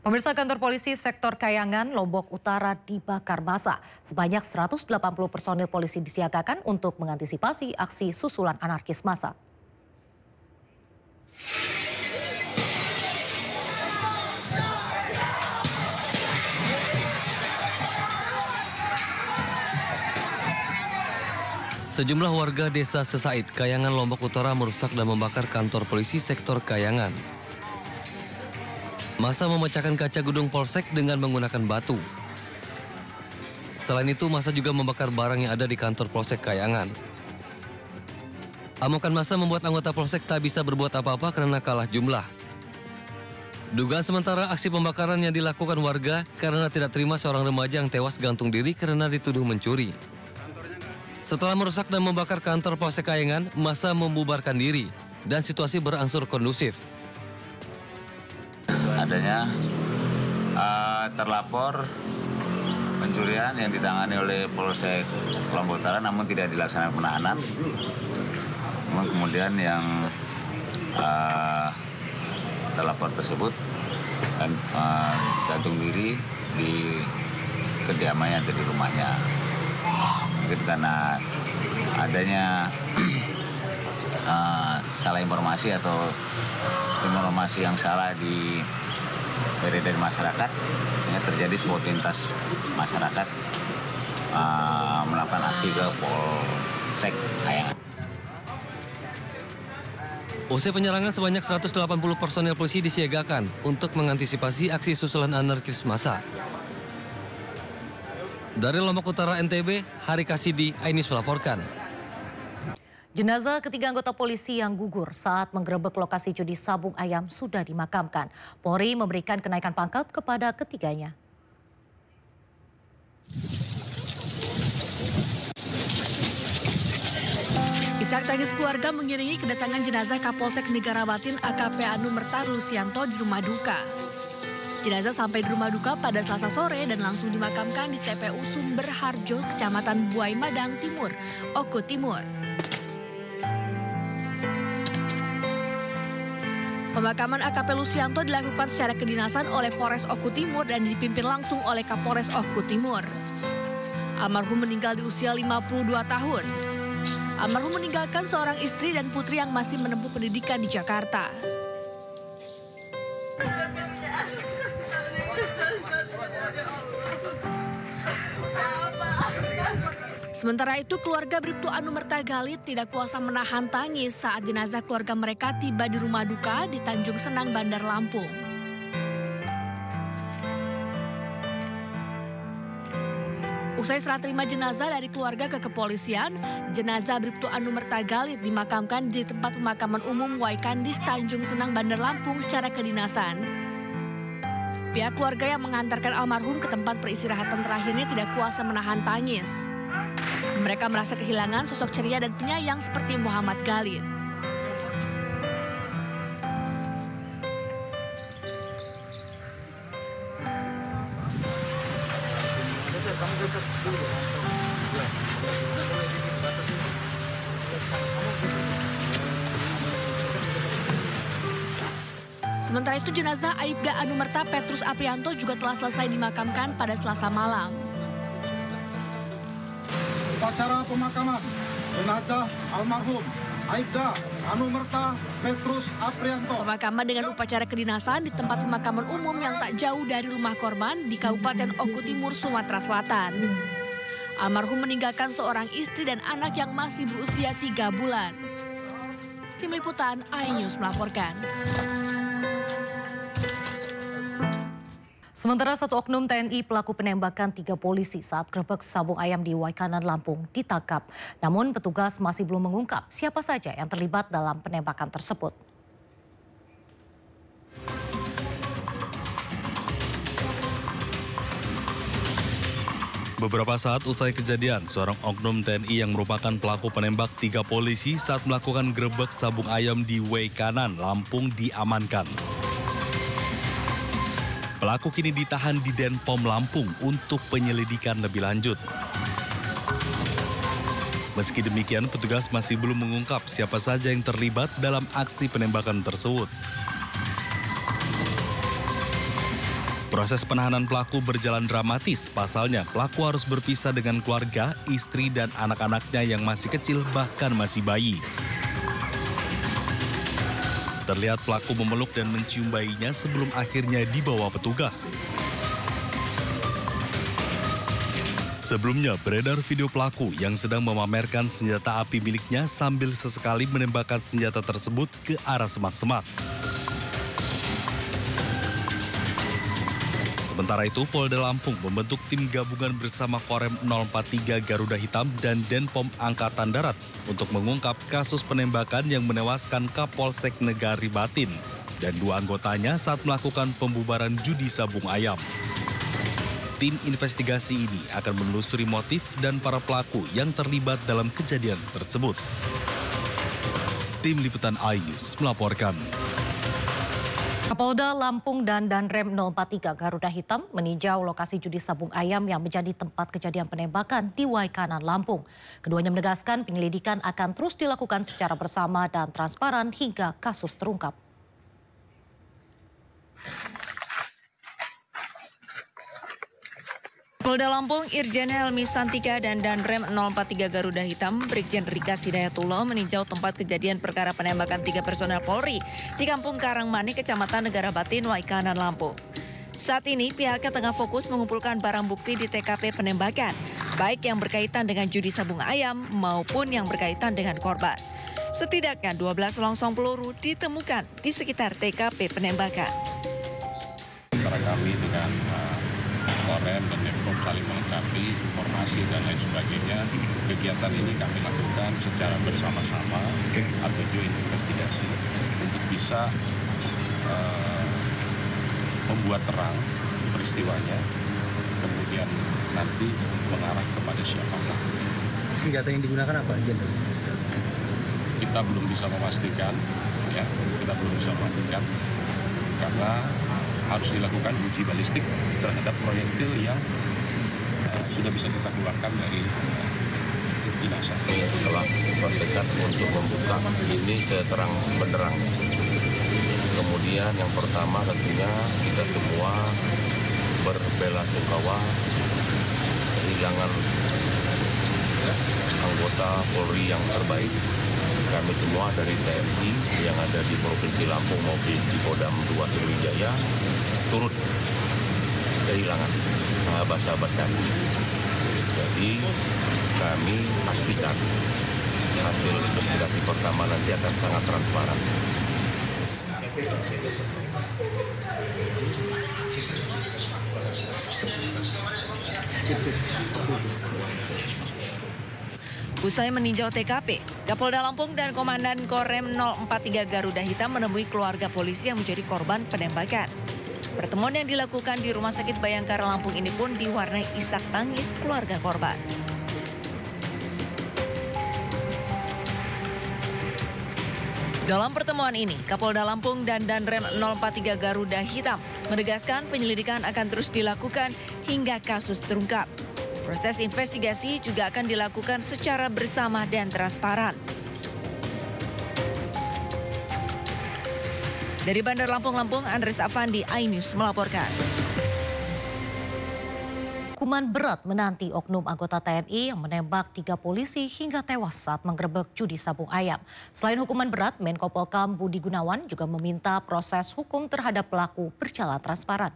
Pemirsa, kantor polisi sektor Kayangan, Lombok Utara dibakar massa. Sebanyak 180 personil polisi disiagakan untuk mengantisipasi aksi susulan anarkis massa. Sejumlah warga desa Sesaid, Kayangan, Lombok Utara merusak dan membakar kantor polisi sektor Kayangan. Massa memecahkan kaca gedung polsek dengan menggunakan batu. Selain itu, massa juga membakar barang yang ada di kantor polsek Kayangan. Amukan massa membuat anggota polsek tak bisa berbuat apa-apa karena kalah jumlah. Dugaan sementara aksi pembakaran yang dilakukan warga karena tidak terima seorang remaja yang tewas gantung diri karena dituduh mencuri. Setelah merusak dan membakar kantor polsek Kayangan, massa membubarkan diri dan situasi berangsur kondusif. Adanya terlapor pencurian yang ditangani oleh Polsek Lombok Utara namun tidak dilaksanakan penahanan. Kemudian yang terlapor tersebut gantung diri di kediamannya atau di rumahnya. Mungkin karena adanya salah informasi atau informasi yang salah dari masyarakat, sehingga terjadi spontanitas masyarakat melakukan aksi ke Polsek Kayangan. Usai penyerangan, sebanyak 180 personel polisi disiagakan untuk mengantisipasi aksi susulan anarkis massa. Dari Lombok Utara, NTB, Hari Kasidi, Ainis melaporkan. Jenazah ketiga anggota polisi yang gugur saat menggerebek lokasi judi sabung ayam sudah dimakamkan. Polri memberikan kenaikan pangkat kepada ketiganya. Isak tangis keluarga mengiringi kedatangan jenazah Kapolsek Negarabatin AKP Anumerta Rusianto di rumah duka. Jenazah sampai di rumah duka pada Selasa sore dan langsung dimakamkan di TPU Sumber Harjo, Kecamatan Buai Madang Timur, Oku Timur. Pemakaman AKP Rusianto dilakukan secara kedinasan oleh Polres Oku Timur dan dipimpin langsung oleh Kapolres Oku Timur. Almarhum meninggal di usia 52 tahun. Almarhum meninggalkan seorang istri dan putri yang masih menempuh pendidikan di Jakarta. Sementara itu, keluarga Bribtu Anumerta Galit tidak kuasa menahan tangis saat jenazah keluarga mereka tiba di rumah duka di Tanjung Senang, Bandar Lampung. Usai serah terima jenazah dari keluarga ke kepolisian, jenazah Bribtu Anumerta Galit dimakamkan di tempat pemakaman umum Waikandis Tanjung Senang, Bandar Lampung secara kedinasan. Pihak keluarga yang mengantarkan almarhum ke tempat peristirahatan terakhirnya tidak kuasa menahan tangis. Mereka merasa kehilangan sosok ceria dan penyayang seperti Muhammad Galit. Sementara itu, jenazah Aibda Anumerta Petrus Aprianto juga telah selesai dimakamkan pada Selasa malam. Upacara pemakaman jenazah almarhum Aibda Anumerta Petrus Aprianto. Pemakaman dengan upacara kedinasan di tempat pemakaman umum yang tak jauh dari rumah korban di Kabupaten Oku Timur, Sumatera Selatan. Almarhum meninggalkan seorang istri dan anak yang masih berusia 3 bulan. Tim Liputan iNews melaporkan. Sementara satu oknum TNI pelaku penembakan 3 polisi saat gerebek sabung ayam di Waikanan, Lampung ditangkap. Namun petugas masih belum mengungkap siapa saja yang terlibat dalam penembakan tersebut. Beberapa saat usai kejadian, seorang oknum TNI yang merupakan pelaku penembak 3 polisi saat melakukan gerebek sabung ayam di Waikanan, Lampung diamankan. Pelaku kini ditahan di Denpom Lampung untuk penyelidikan lebih lanjut. Meski demikian, petugas masih belum mengungkap siapa saja yang terlibat dalam aksi penembakan tersebut. Proses penahanan pelaku berjalan dramatis. Pasalnya, pelaku harus berpisah dengan keluarga, istri, dan anak-anaknya yang masih kecil, bahkan masih bayi. Terlihat pelaku memeluk dan mencium bayinya sebelum akhirnya dibawa petugas. Sebelumnya, beredar video pelaku yang sedang memamerkan senjata api miliknya sambil sesekali menembakkan senjata tersebut ke arah semak-semak. Sementara itu, Polda Lampung membentuk tim gabungan bersama Korem 043 Garuda Hitam dan Denpom Angkatan Darat untuk mengungkap kasus penembakan yang menewaskan Kapolsek Negari Batin dan 2 anggotanya saat melakukan pembubaran judi sabung ayam. Tim investigasi ini akan menelusuri motif dan para pelaku yang terlibat dalam kejadian tersebut. Tim Liputan iNews melaporkan. Kapolda Lampung dan Danrem 043 Garuda Hitam meninjau lokasi judi sabung ayam yang menjadi tempat kejadian penembakan di Waikanan, Lampung. Keduanya menegaskan penyelidikan akan terus dilakukan secara bersama dan transparan hingga kasus terungkap. Polda Lampung, Irjen Helmi Santika dan Danrem 043 Garuda Hitam, Brigjen Rika Hidayatullah meninjau tempat kejadian perkara penembakan 3 personel Polri di Kampung Karangmani, Kecamatan Negara Batin, Waikanan, Lampung. Saat ini pihaknya tengah fokus mengumpulkan barang bukti di TKP penembakan, baik yang berkaitan dengan judi sabung ayam maupun yang berkaitan dengan korban. Setidaknya 12 selongsong peluru ditemukan di sekitar TKP penembakan. Antara kami dengan Korem dan Denpom saling melengkapi informasi dan lain sebagainya. Kegiatan ini kami lakukan secara bersama-sama atau joint investigasi untuk bisa membuat terang peristiwanya, kemudian nanti mengarah kepada siapa pelakunya. Senjata yang digunakan apa aja? Kita belum bisa memastikan, karena harus dilakukan uji balistik terhadap proyektil yang sudah bisa kita keluarkan dari jenazah. Telah bertekad untuk membuka ini seterang benderang. Kemudian yang pertama tentunya kita semua berbelasungkawa kehilangan anggota Polri yang terbaik. Kami semua dari TNI yang ada di Provinsi Lampung maupun di Kodam 2 Sriwijaya turut kehilangan sahabat-sahabat kami. Jadi kami pastikan hasil investigasi pertama nanti akan sangat transparan. Usai meninjau TKP, Kapolda Lampung dan Komandan Korem 043 Garuda Hitam menemui keluarga polisi yang menjadi korban penembakan. Pertemuan yang dilakukan di Rumah Sakit Bayangkara Lampung ini pun diwarnai isak tangis keluarga korban. Dalam pertemuan ini, Kapolda Lampung dan Danrem 043 Garuda Hitam menegaskan penyelidikan akan terus dilakukan hingga kasus terungkap. Proses investigasi juga akan dilakukan secara bersama dan transparan. Dari Bandar Lampung, Andres Afandi, iNews melaporkan. Hukuman berat menanti oknum anggota TNI yang menembak 3 polisi hingga tewas saat menggerebek judi sabung ayam. Selain hukuman berat, Menko Polkam Budi Gunawan juga meminta proses hukum terhadap pelaku berjalan transparan.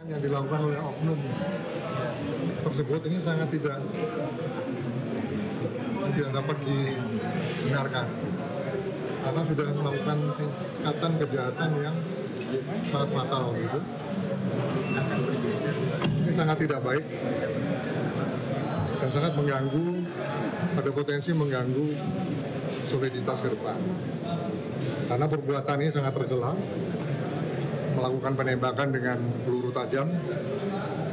Yang dilakukan oleh oknum tersebut ini sangat tidak dapat dibenarkan karena sudah melakukan tingkatan kejahatan yang sangat fatal gitu. Ini sangat tidak baik dan sangat mengganggu, ada potensi mengganggu soliditas ke depan karena perbuatan ini sangat tercela. Melakukan penembakan dengan peluru tajam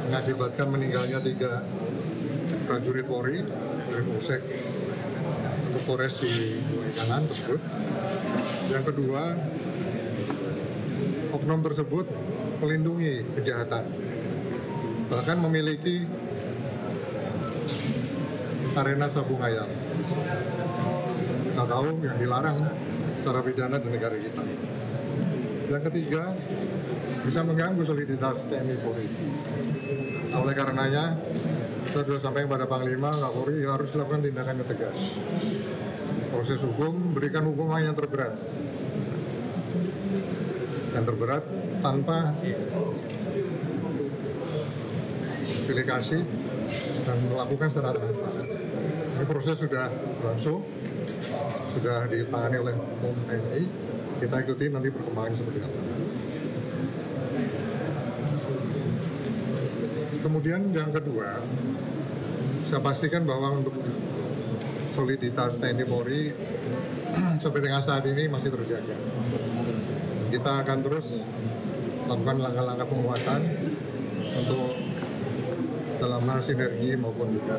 mengakibatkan meninggalnya 3 prajurit Polri dari Polsek Polres di Waikanan tersebut. Yang kedua, oknum tersebut melindungi kejahatan, bahkan memiliki arena sabung ayam. Kita tahu yang dilarang secara pidana di negara kita. Yang ketiga, bisa mengganggu soliditas TNI Polri. Nah, oleh karenanya, kita sudah sampai kepada Panglima, Kapolri harus dilakukan tindakan yang tegas. Proses hukum, berikan hukuman yang terberat. Yang terberat tanpa pilih kasih dan melakukan secara transparan. Ini proses sudah berlangsung, sudah ditangani oleh TNI. Kita ikuti nanti perkembangan seperti apa. Kemudian yang kedua, saya pastikan bahwa untuk soliditas TNI Polri sampai dengan saat ini masih terjaga. Kita akan terus lakukan langkah-langkah penguatan untuk dalam hal sinergi maupun juga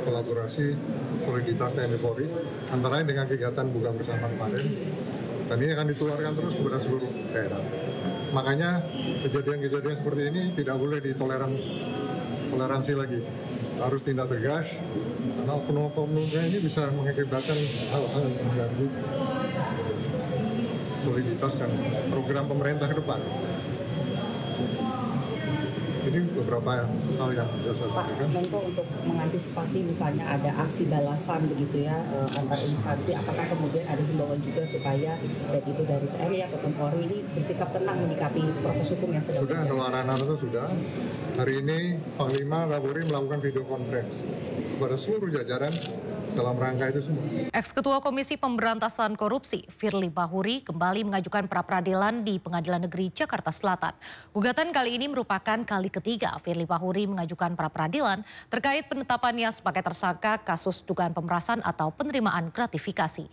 kolaborasi soliditas TNI Polri, antara lain dengan kegiatan buka bersama kemarin, dan ini akan ditularkan terus kepada seluruh daerah. Makanya kejadian-kejadian seperti ini tidak boleh ditoleransi lagi, harus tindak tegas, karena oknum-oknumnya ini bisa mengakibatkan hal-hal yang mengganggu soliditas dan program pemerintah ke depan. Ini beberapa hal yang bisa saya sampaikan. Pak Menko, untuk mengantisipasi misalnya ada aksi balasan begitu ya antar instansi, apakah kemudian ada himbauan juga supaya baik itu dari TNI atau Polri ini bersikap tenang menyikapi proses hukum yang sedang sudah ada arahan itu sudah. Hari ini Panglima Kapolri melakukan video conference kepada seluruh jajaran dalam rangka itu semua. Ex-Ketua Komisi Pemberantasan Korupsi, Firly Bahuri, kembali mengajukan pra-peradilan di Pengadilan Negeri Jakarta Selatan. Gugatan kali ini merupakan kali ketiga Firly Bahuri mengajukan pra-peradilan terkait penetapannya sebagai tersangka kasus dugaan pemerasan atau penerimaan gratifikasi.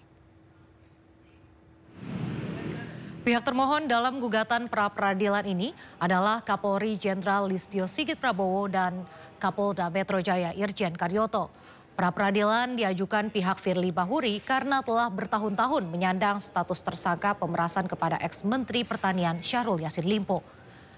Pihak termohon dalam gugatan pra-peradilan ini adalah Kapolri Jenderal Listio Sigit Prabowo dan Kapolda Metro Jaya Irjen Karyoto. Pra-peradilan diajukan pihak Firly Bahuri karena telah bertahun-tahun menyandang status tersangka pemerasan kepada ex-Menteri Pertanian Syahrul Yassin Limpo.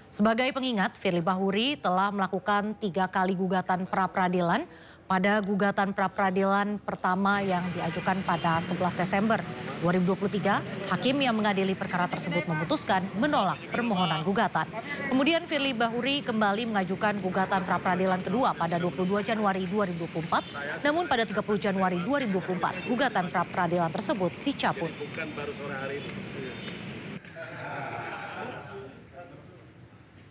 Sebagai pengingat, Firly Bahuri telah melakukan 3 kali gugatan pra-peradilan. Pada gugatan pra-peradilan pertama yang diajukan pada 11 Desember 2023, hakim yang mengadili perkara tersebut memutuskan menolak permohonan gugatan. Kemudian Firly Bahuri kembali mengajukan gugatan pra-peradilan kedua pada 22 Januari 2024, namun pada 30 Januari 2024 gugatan pra-peradilan tersebut dicabut.